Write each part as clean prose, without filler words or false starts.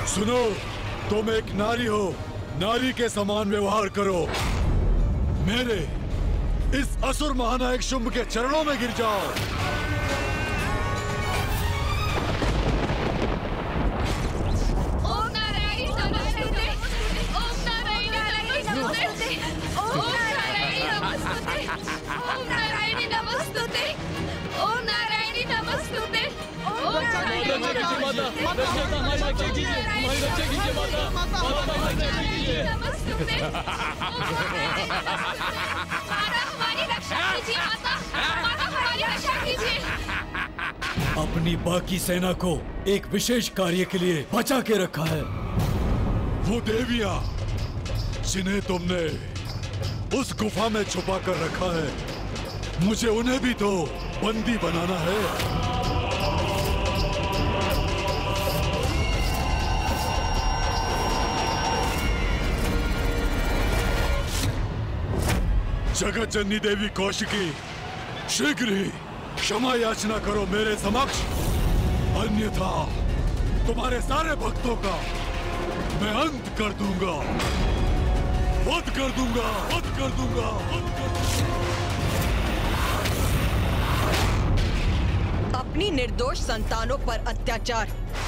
सुनो, तुम एक नारी हो, नारी के समान व्यवहार करो। मेरे इस असुर महानायक शुंभ के चरणों में गिर जाओ। अपनी बाकी सेना को एक विशेष कार्य के लिए बचा के रखा है। वो देवियां जिन्हें तुमने उस गुफा में छुपा कर रखा है, मुझे उन्हें भी तो बंदी बनाना है। जगत जननी देवी कौशिकी, शीघ्र ही क्षमा याचना करो मेरे समक्ष, अन्यथा तुम्हारे सारे भक्तों का मैं अंत कर दूंगा, वध कर दूंगा, वध कर दूंगा, वध कर दूंगा। अपनी निर्दोष संतानों पर अत्याचार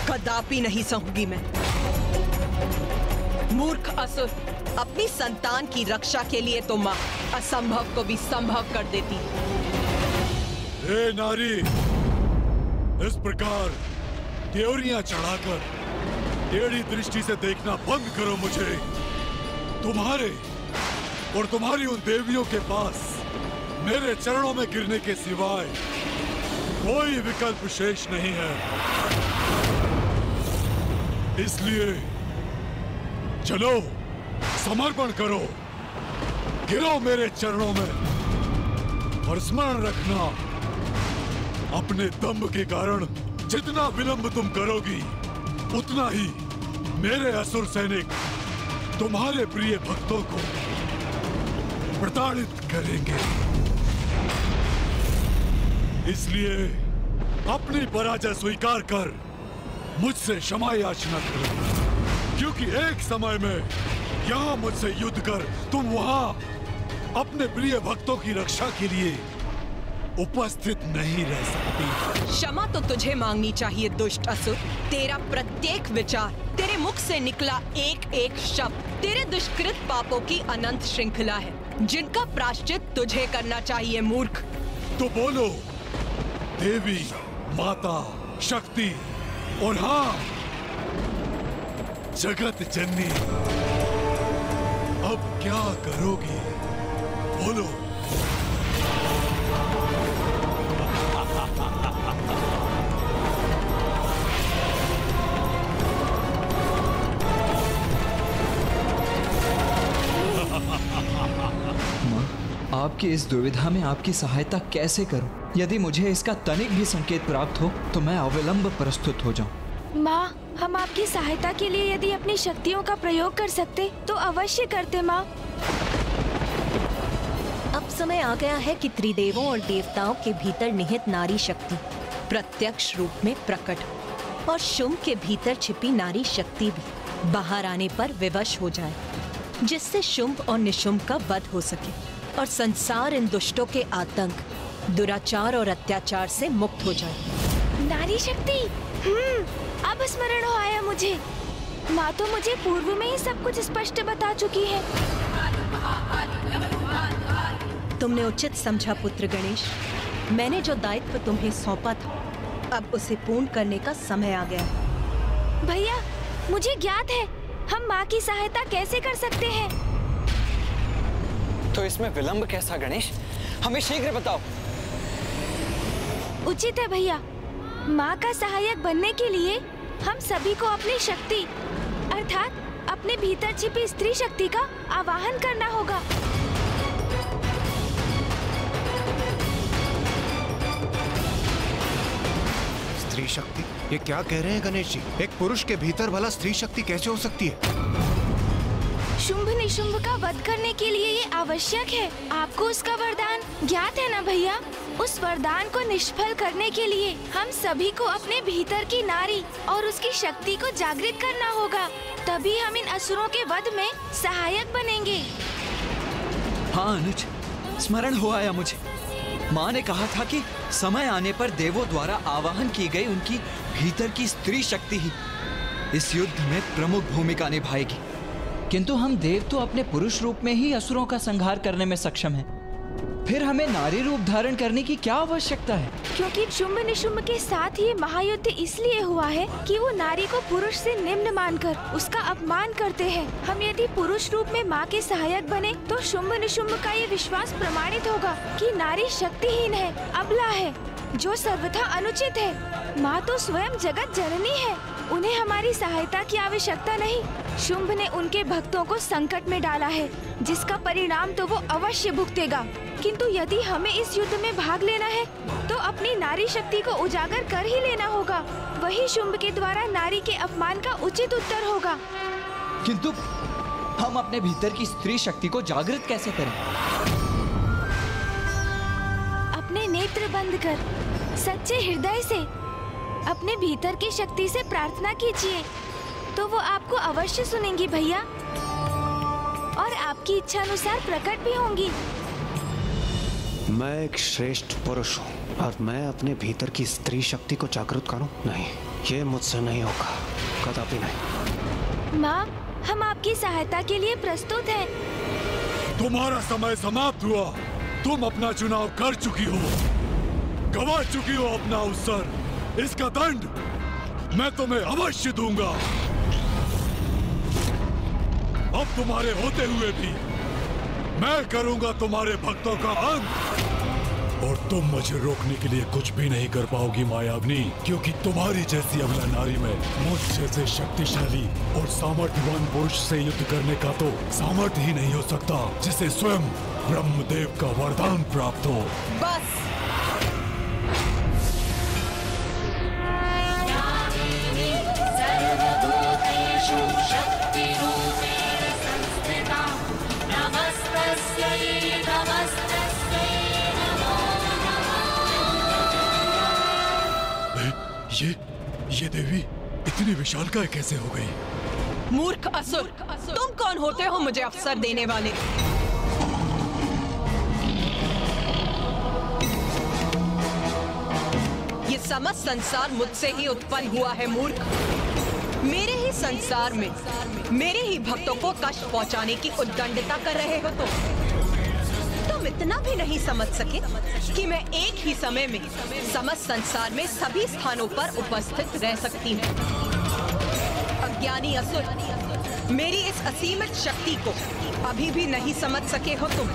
कदापि नहीं सहूंगी मैं। मूर्ख असुर, अपनी संतान की रक्षा के लिए तो मां असंभव को भी संभव कर देती। हे नारी, इस प्रकार त्योरियां चढ़ाकर टेढ़ी दृष्टि से देखना बंद करो मुझे। तुम्हारे और तुम्हारी उन देवियों के पास मेरे चरणों में गिरने के सिवाय कोई विकल्प शेष नहीं है। इसलिए चलो, समर्पण करो, गिरो मेरे चरणों में। और स्मरण रखना, अपने दंभ के कारण जितना विलंब तुम करोगी, उतना ही मेरे असुर सैनिक तुम्हारे प्रिय भक्तों को प्रताड़ित करेंगे। इसलिए अपनी पराजय स्वीकार कर मुझसे क्षमा याचना करो, क्योंकि एक समय में यहाँ मुझसे युद्ध कर तुम वहाँ अपने प्रिय भक्तों की रक्षा के लिए उपस्थित नहीं रह सकती। क्षमा तो तुझे मांगनी चाहिए दुष्ट असुर। तेरा प्रत्येक विचार, तेरे मुख से निकला एक एक शब्द तेरे दुष्कृत पापों की अनंत श्रृंखला है, जिनका प्रायश्चित तुझे करना चाहिए मूर्ख। तो बोलो देवी, माता, शक्ति और हाँ जगत जननी, अब क्या करोगी? बोलो। माँ, आपकी इस दुविधा में आपकी सहायता कैसे करूं? यदि मुझे इसका तनिक भी संकेत प्राप्त हो तो मैं अविलंब प्रस्तुत हो जाऊं। माँ, हम आपकी सहायता के लिए यदि अपनी शक्तियों का प्रयोग कर सकते तो अवश्य करते माँ। अब समय आ गया है कि त्रिदेवों और देवताओं के भीतर निहित नारी शक्ति प्रत्यक्ष रूप में प्रकट और शुंभ के भीतर छिपी नारी शक्ति भी बाहर आने पर विवश हो जाए, जिससे शुंभ और निशुंभ का वध हो सके और संसार इन दुष्टों के आतंक, दुराचार और अत्याचार से मुक्त हो जाए। नारी शक्ति, अब स्मरण हो आया मुझे। माँ तो मुझे पूर्व में ही सब कुछ स्पष्ट बता चुकी है। तुमने उचित समझा पुत्र गणेश। मैंने जो दायित्व तुम्हें सौंपा था, अब उसे पूर्ण करने का समय आ गया है। भैया, मुझे ज्ञात है हम माँ की सहायता कैसे कर सकते हैं। तो इसमें विलंब कैसा गणेश? हमें शीघ्र बताओ। उचित है भैया, माँ का सहायक बनने के लिए हम सभी को अपनी शक्ति अर्थात अपने भीतर छिपी स्त्री शक्ति का आवाहन करना होगा। स्त्री शक्ति? ये क्या कह रहे हैं गणेश जी? एक पुरुष के भीतर भला स्त्री शक्ति कैसे हो सकती है? शुंभ निशुंभ का वध करने के लिए ये आवश्यक है। आपको उसका वरदान ज्ञात है ना भैया? उस वरदान को निष्फल करने के लिए हम सभी को अपने भीतर की नारी और उसकी शक्ति को जागृत करना होगा। तभी हम इन असुरों के वध में सहायक बनेंगे। हाँ अनुज, स्मरण हो आया मुझे। माँ ने कहा था कि समय आने पर देवों द्वारा आवाहन की गई उनकी भीतर की स्त्री शक्ति ही इस युद्ध में प्रमुख भूमिका निभाएगी। किंतु हम देव तो अपने पुरुष रूप में ही असुरों का संहार करने में सक्षम हैं। फिर हमें नारी रूप धारण करने की क्या आवश्यकता है? क्योंकि शुंभ निशुंभ के साथ ये महायुद्ध इसलिए हुआ है कि वो नारी को पुरुष से निम्न मानकर उसका अपमान करते हैं। हम यदि पुरुष रूप में माँ के सहायक बने तो शुंभ निशुंभ का ये विश्वास प्रमाणित होगा कि नारी शक्तिहीन है, अबला है, जो सर्वथा अनुचित है। माँ तो स्वयं जगत जननी है, उन्हें हमारी सहायता की आवश्यकता नहीं। शुंभ ने उनके भक्तों को संकट में डाला है, जिसका परिणाम तो वो अवश्य भुगतेगा। किंतु यदि हमें इस युद्ध में भाग लेना है तो अपनी नारी शक्ति को उजागर कर ही लेना होगा। वही शुंभ के द्वारा नारी के अपमान का उचित उत्तर होगा। किंतु हम अपने भीतर की स्त्री शक्ति को जागृत कैसे करें? अपने नेत्र बंद कर सच्चे हृदय से अपने भीतर की शक्ति से प्रार्थना कीजिए, तो वो आपको अवश्य सुनेंगी भैया, और आपकी इच्छा अनुसार प्रकट भी होंगी। मैं एक श्रेष्ठ पुरुष हूँ और मैं अपने भीतर की स्त्री शक्ति को जागृत करूँ? नहीं, ये मुझसे नहीं होगा, कदापि नहीं। माँ, हम आपकी सहायता के लिए प्रस्तुत हैं। तुम्हारा समय समाप्त हुआ। तुम अपना चुनाव कर चुकी हो, गंवा चुकी हो अपना अवसर। इसका दंड मैं तुम्हें अवश्य दूंगा। अब तुम्हारे होते हुए भी मैं करूंगा तुम्हारे भक्तों का अंत, और तुम मुझे रोकने के लिए कुछ भी नहीं कर पाओगी मायावनी, क्योंकि तुम्हारी जैसी अबला नारी में मुझ जैसे शक्तिशाली और सामर्थ्यवान पुरुष से युद्ध करने का तो सामर्थ्य ही नहीं हो सकता, जिसे स्वयं ब्रह्मदेव का वरदान प्राप्त हो। बस ये देवी इतनी विशालकाय कैसे हो गई? मूर्ख असुर, तुम कौन होते हो मुझे अवसर देने वाले? ये समस्त संसार मुझसे ही उत्पन्न हुआ है मूर्ख। मेरे ही संसार में मेरे ही भक्तों को कष्ट पहुंचाने की उद्दंडता कर रहे हो तुम इतना भी नहीं समझ सके कि मैं एक ही समय में समस्त संसार में सभी स्थानों पर उपस्थित रह सकती हूँ। अज्ञानी असुर, मेरी इस असीमित शक्ति को अभी भी नहीं समझ सके हो तुम।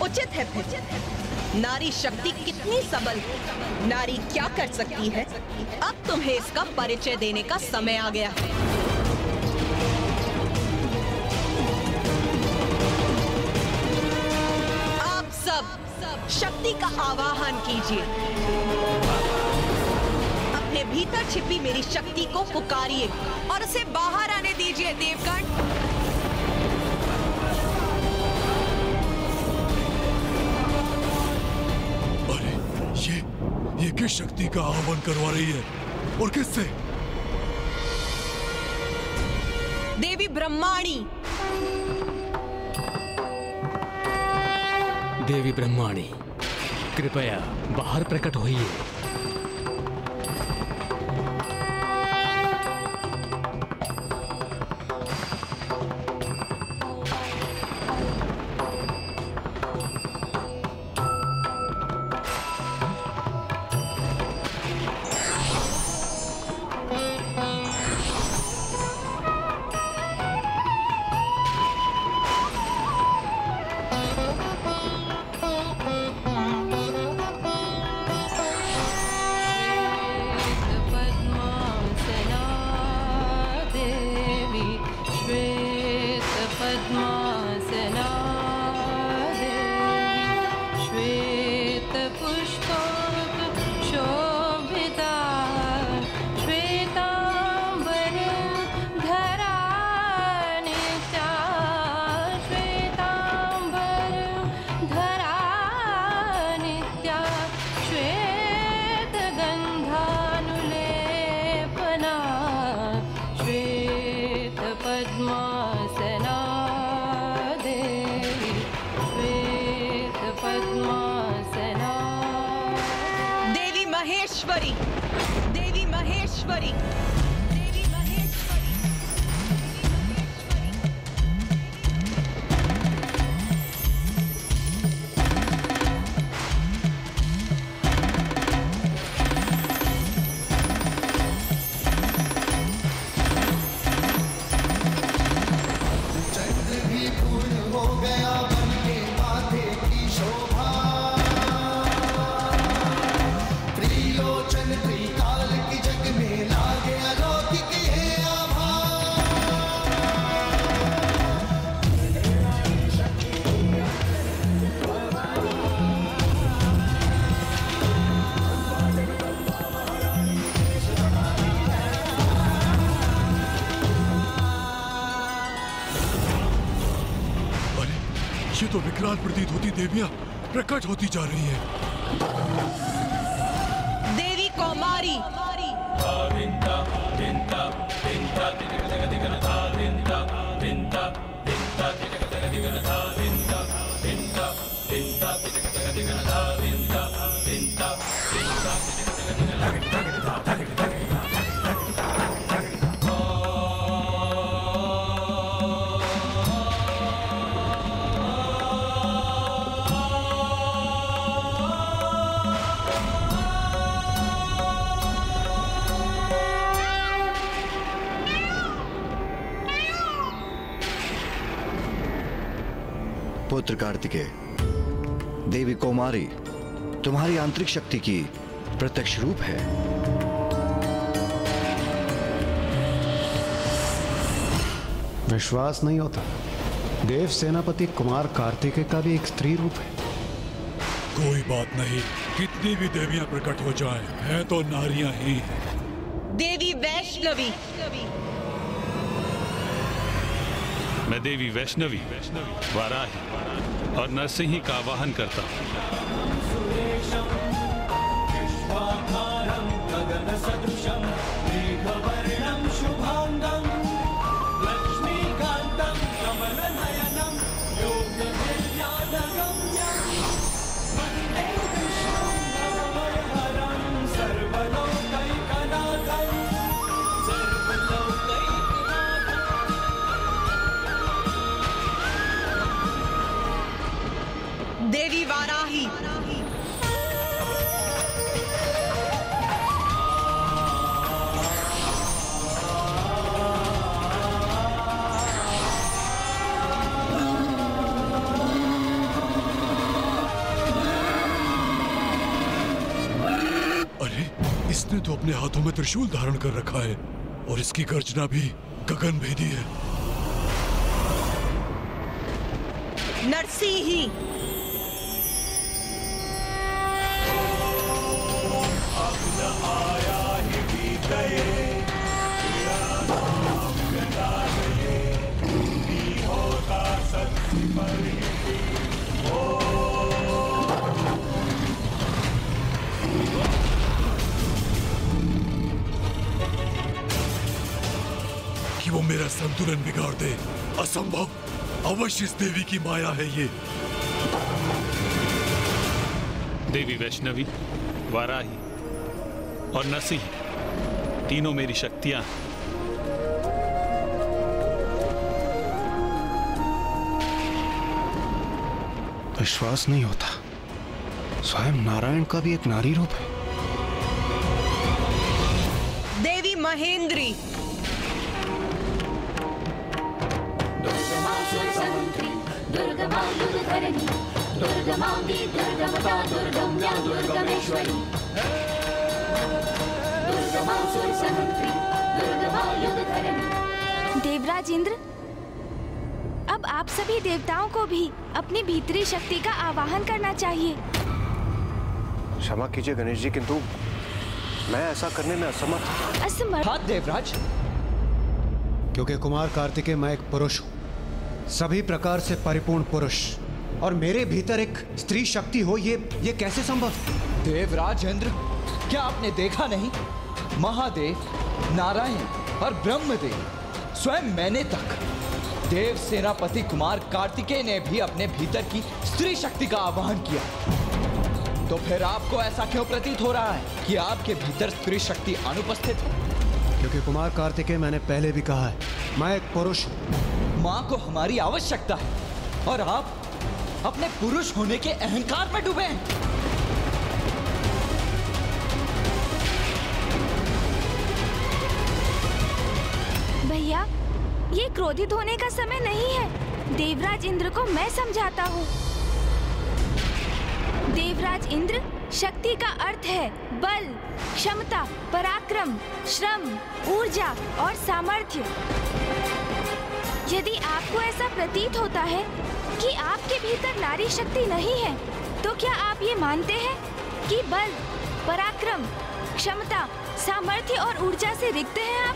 उचित है फिर, नारी शक्ति कितनी सबल है, नारी क्या कर सकती है, अब तुम्हें इसका परिचय देने का समय आ गया है। शक्ति का आवाहन कीजिए, अपने भीतर छिपी मेरी शक्ति को पुकारिए और उसे बाहर आने दीजिए देवगण। अरे ये किस शक्ति का आह्वान करवा रही है और किससे? देवी ब्रह्माणी। देवी ब्रह्माणी, कृपया बाहर प्रकट होइए। महेश्वरी, देवी महेश्वरी, देवी महेश्वरी। ये तो विकराल प्रतीत होती देवियां प्रकट होती जा रही हैं। देवी कौमारी, पुत्र कार्तिकेय, देवी कौमारी तुम्हारी आंतरिक शक्ति की प्रत्यक्ष रूप है। विश्वास नहीं होता, देव सेनापति कुमार कार्तिकेय का भी एक स्त्री रूप है। कोई बात नहीं, कितनी भी देवियां प्रकट हो जाएं, हैं तो नारियां ही। देवी वैष्णवी, मैं देवी वैष्णवी, वाराही और नरसिंही का आवाहन करता हूँ। देवी वाराही, अरे इसने तो अपने हाथों में त्रिशूल धारण कर रखा है और इसकी गर्जना भी गगनभेदी है। नरसिंही, कि वो मेरा संतुलन बिगाड़ दे, असंभव। अवश्य इस देवी की माया है ये। देवी वैष्णवी, वाराही और नरसिंही तीनों मेरी शक्तियां हैं। विश्वास नहीं होता, स्वयं नारायण का भी एक नारी रूप है। देवी महेंद्री, देवराज इंद्र, अब आप सभी देवताओं को भी अपनी भीतरी शक्ति का आवाहन करना चाहिए। क्षमा कीजिए गणेश जी, किंतु मैं ऐसा करने में असमर्थ। असमर्थ? हाँ देवराज, क्योंकि कुमार कार्तिकेय मैं एक पुरुष हूँ, सभी प्रकार से परिपूर्ण पुरुष, और मेरे भीतर एक स्त्री शक्ति हो, ये कैसे संभव? देवराज इंद्र, क्या आपने देखा नहीं? महादेव, नारायण और ब्रह्मदेव, स्वयं मैंने तक, देव सेनापति कुमार कार्तिकेय ने भी अपने भीतर की स्त्री शक्ति का आवाहन किया। तो फिर आपको ऐसा क्यों प्रतीत हो रहा है कि आपके भीतर स्त्री शक्ति अनुपस्थित है? क्योंकि कुमार कार्तिकेय, मैंने पहले भी कहा है, मैं एक पुरुष हूं। माँ को हमारी आवश्यकता है और आप अपने पुरुष होने के अहंकार में डूबे हैं। भैया, ये क्रोधित होने का समय नहीं है। देवराज इंद्र को मैं समझाता हूँ। देवराज इंद्र, शक्ति का अर्थ है बल, क्षमता, पराक्रम, श्रम, ऊर्जा और सामर्थ्य। यदि आपको ऐसा प्रतीत होता है कि आपके भीतर नारी शक्ति नहीं है, तो क्या आप ये मानते हैं कि बल, पराक्रम, क्षमता, सामर्थ्य और ऊर्जा से रिक्त हैं आप?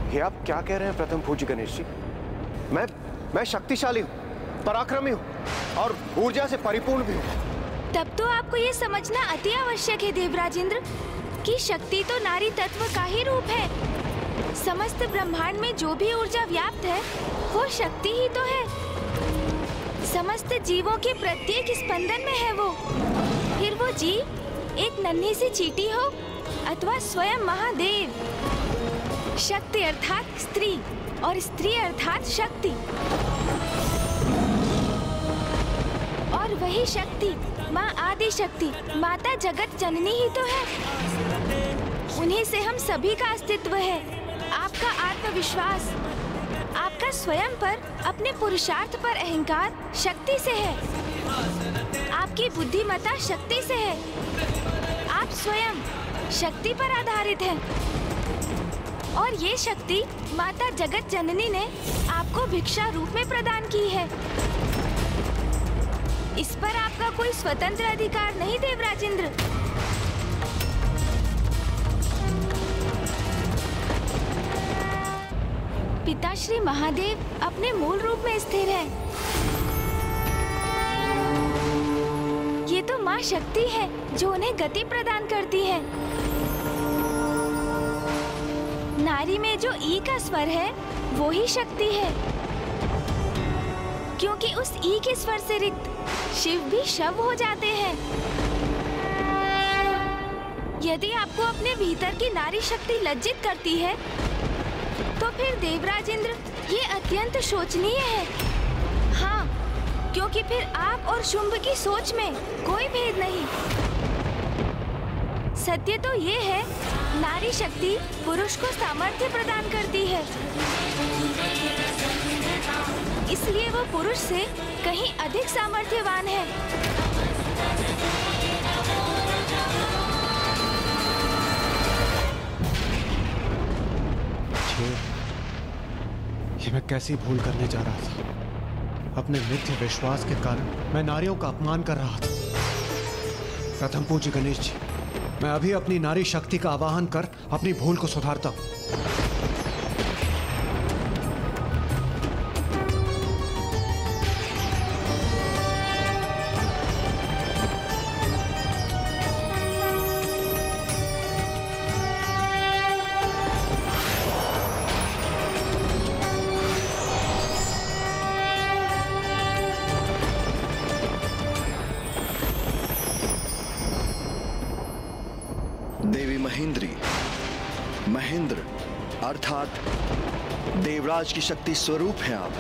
ये आप क्या कह रहे हैं प्रथम पूज्य गणेश जी? मैं शक्तिशाली हूँ, पराक्रमी हूँ और ऊर्जा से परिपूर्ण भी हूँ। तब तो आपको ये समझना अति आवश्यक है देवराज इंद्र कि शक्ति तो नारी तत्व का ही रूप है। समस्त ब्रह्मांड में जो भी ऊर्जा व्याप्त है वो शक्ति ही तो है। समस्त जीवों के प्रत्येक स्पंदन में है वो। फिर वो जीव एक नन्ही सी चींटी हो अथवा स्वयं महादेव। शक्ति अर्थात स्त्री और स्त्री अर्थात शक्ति, और वही शक्ति माँ आदि शक्ति, माता जगत जननी ही तो है। उन्हीं से हम सभी का अस्तित्व है। आपका आत्मविश्वास, आपका स्वयं पर, अपने पुरुषार्थ पर अहंकार शक्ति से है। आपकी बुद्धिमत्ता शक्ति से है। आप स्वयं शक्ति पर आधारित हैं। और ये शक्ति माता जगत जननी ने आपको भिक्षा रूप में प्रदान की है। इस पर आपका कोई स्वतंत्र अधिकार नहीं देवराज इंद्र। पिता श्री महादेव अपने मूल रूप में स्थिर है। ये तो माँ शक्ति है जो उन्हें गति प्रदान करती है। नारी में जो ई का स्वर है वो ही शक्ति है, क्योंकि उस ई के स्वर से रिक्त शिव भी शव हो जाते हैं। यदि आपको अपने भीतर की नारी शक्ति लज्जित करती है, तो फिर देवराज इंद्र ये अत्यंत शोचनीय है। हाँ, क्योंकि फिर आप और शुंभ की सोच में कोई भेद नहीं। सत्य तो ये है, नारी शक्ति पुरुष को सामर्थ्य प्रदान करती है। इसलिए वो पुरुष से कहीं अधिक सामर्थ्यवान है। ये मैं कैसी भूल करने जा रहा था। अपने मिथ्य विश्वास के कारण मैं नारियों का अपमान कर रहा था। प्रथम पूज्य गणेश जी, मैं अभी अपनी नारी शक्ति का आवाहन कर अपनी भूल को सुधारता हूँ। देवी महेंद्र अर्थात देवराज की शक्ति स्वरूप है आप।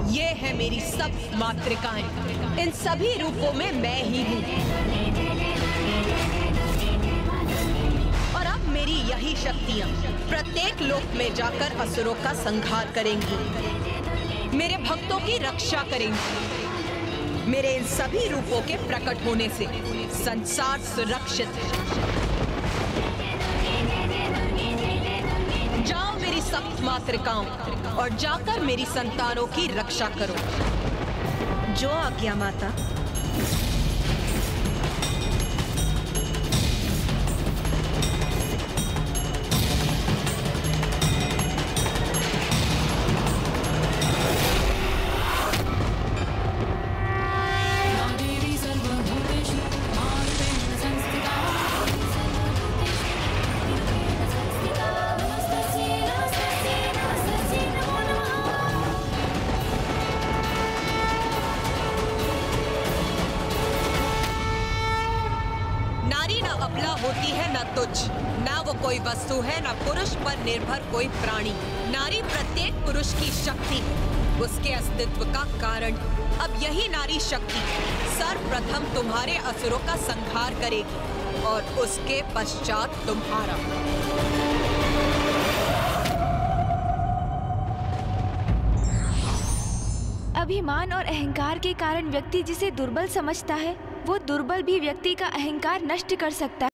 ये है मेरी सब मातृकाएं। इन सभी रूपों में मैं ही हूँ। और अब मेरी यही शक्तियाँ प्रत्येक लोक में जाकर असुरों का संहार करेंगी, मेरे भक्तों की रक्षा करेंगी, मेरे इन सभी रूपों के प्रकट होने से संसार सुरक्षित है। जाओ मेरी सप्त मातृकाओं और जाकर मेरी संतानों की रक्षा करो। जो आज्ञा माता। होती है न तुच्छ, न वो कोई वस्तु है, न पुरुष पर निर्भर कोई प्राणी। नारी प्रत्येक पुरुष की शक्ति है, उसके अस्तित्व का कारण। अब यही नारी शक्ति सर्वप्रथम तुम्हारे असुरों का संहार करेगी और उसके पश्चात तुम्हारा। अभिमान और अहंकार के कारण व्यक्ति जिसे दुर्बल समझता है, वो दुर्बल भी व्यक्ति का अहंकार नष्ट कर सकता है।